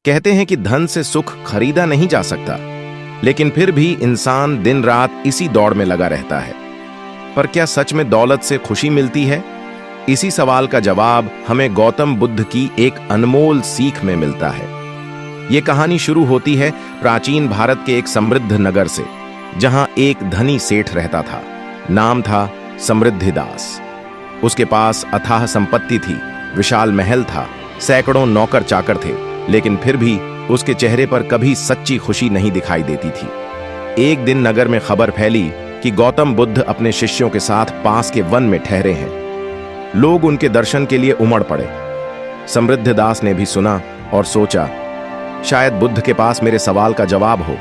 कहते हैं कि धन से सुख खरीदा नहीं जा सकता, लेकिन फिर भी इंसान दिन रात इसी दौड़ में लगा रहता है। पर क्या सच में दौलत से खुशी मिलती है? इसी सवाल का जवाब हमें गौतम बुद्ध की एक अनमोल सीख में मिलता है। यह कहानी शुरू होती है प्राचीन भारत के एक समृद्ध नगर से, जहां एक धनी सेठ रहता था। नाम था समृद्धिदास। उसके पास अथाह संपत्ति थी, विशाल महल था, सैकड़ों नौकर चाकर थे, लेकिन फिर भी उसके चेहरे पर कभी सच्ची खुशी नहीं दिखाई देती थी। एक दिन नगर में खबर फैली कि गौतम बुद्ध अपने शिष्यों के साथ पास के वन में ठहरे हैं। लोग उनके दर्शन के लिए उमड़ पड़े। समृद्धिदास ने भी सुना और सोचा, शायद बुद्ध के पास मेरे सवाल का जवाब हो।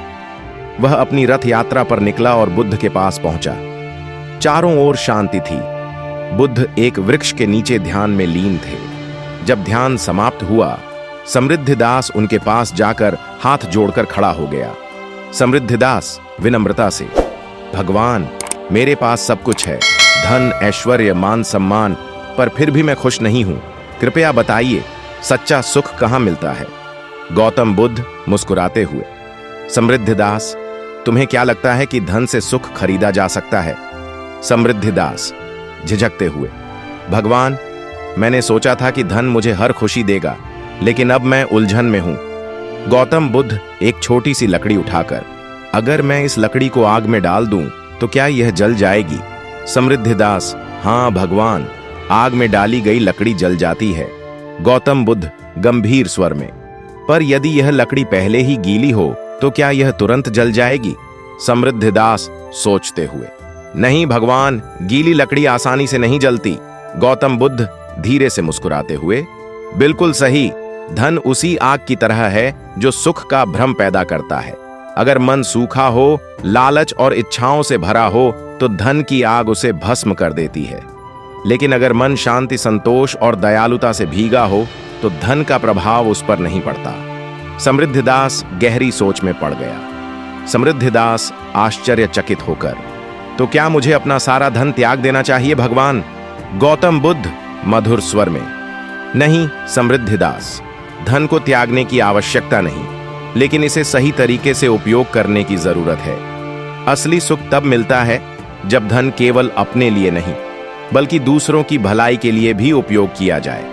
वह अपनी रथ यात्रा पर निकला और बुद्ध के पास पहुंचा। चारों ओर शांति थी। बुद्ध एक वृक्ष के नीचे ध्यान में लीन थे। जब ध्यान समाप्त हुआ, समृद्धिदास उनके पास जाकर हाथ जोड़कर खड़ा हो गया। समृद्धिदास विनम्रता से, भगवान, मेरे पास सब कुछ है, धन, ऐश्वर्य, मान सम्मान, पर फिर भी मैं खुश नहीं हूं। कृपया बताइए, सच्चा सुख कहां मिलता है? गौतम बुद्ध मुस्कुराते हुए, समृद्धिदास, तुम्हें क्या लगता है कि धन से सुख खरीदा जा सकता है? समृद्धिदास झिझकते हुए, भगवान, मैंने सोचा था कि धन मुझे हर खुशी देगा, लेकिन अब मैं उलझन में हूं। गौतम बुद्ध एक छोटी सी लकड़ी उठाकर, अगर मैं इस लकड़ी को आग में डाल दूं तो क्या यह जल जाएगी? समृद्धिदास, हां भगवान, आग में डाली गई लकड़ी जल जाती है। गौतम बुद्ध गंभीर स्वर में, पर यदि यह लकड़ी पहले ही गीली हो तो क्या यह तुरंत जल जाएगी? समृद्धिदास सोचते हुए, नहीं भगवान, गीली लकड़ी आसानी से नहीं जलती। गौतम बुद्ध धीरे से मुस्कुराते हुए, बिल्कुल सही, धन उसी आग की तरह है जो सुख का भ्रम पैदा करता है। अगर मन सूखा हो, लालच और इच्छाओं से भरा हो, तो धन की आग उसे भस्म कर देती है। लेकिन अगर मन शांति, संतोष और दयालुता से भीगा हो, तो धन का प्रभाव उस पर नहीं पड़ता। समृद्धिदास गहरी सोच में पड़ गया। समृद्धिदास आश्चर्यचकित होकर, तो क्या मुझे अपना सारा धन त्याग देना चाहिए भगवान? गौतम बुद्ध मधुर स्वर में, नहीं समृद्धिदास, धन को त्यागने की आवश्यकता नहीं, लेकिन इसे सही तरीके से उपयोग करने की जरूरत है। असली सुख तब मिलता है जब धन केवल अपने लिए नहीं, बल्कि दूसरों की भलाई के लिए भी उपयोग किया जाए।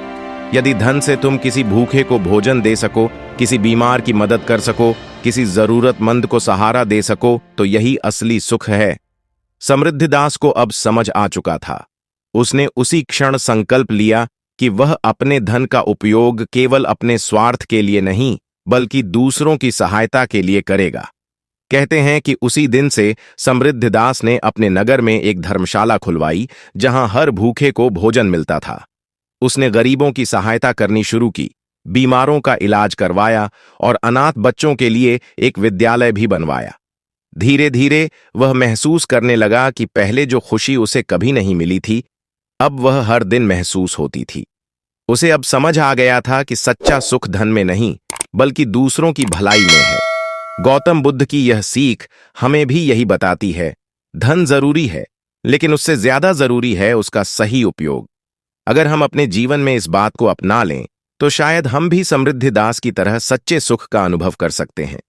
यदि धन से तुम किसी भूखे को भोजन दे सको, किसी बीमार की मदद कर सको, किसी जरूरतमंद को सहारा दे सको, तो यही असली सुख है। समृद्धिदास को अब समझ आ चुका था। उसने उसी क्षण संकल्प लिया कि वह अपने धन का उपयोग केवल अपने स्वार्थ के लिए नहीं, बल्कि दूसरों की सहायता के लिए करेगा। कहते हैं कि उसी दिन से समृद्धिदास ने अपने नगर में एक धर्मशाला खुलवाई, जहां हर भूखे को भोजन मिलता था। उसने गरीबों की सहायता करनी शुरू की, बीमारों का इलाज करवाया और अनाथ बच्चों के लिए एक विद्यालय भी बनवाया। धीरे धीरे वह महसूस करने लगा कि पहले जो खुशी उसे कभी नहीं मिली थी, अब वह हर दिन महसूस होती थी। उसे अब समझ आ गया था कि सच्चा सुख धन में नहीं, बल्कि दूसरों की भलाई में है। गौतम बुद्ध की यह सीख हमें भी यही बताती है, धन जरूरी है, लेकिन उससे ज्यादा जरूरी है उसका सही उपयोग। अगर हम अपने जीवन में इस बात को अपना लें, तो शायद हम भी समृद्धिदास की तरह सच्चे सुख का अनुभव कर सकते हैं।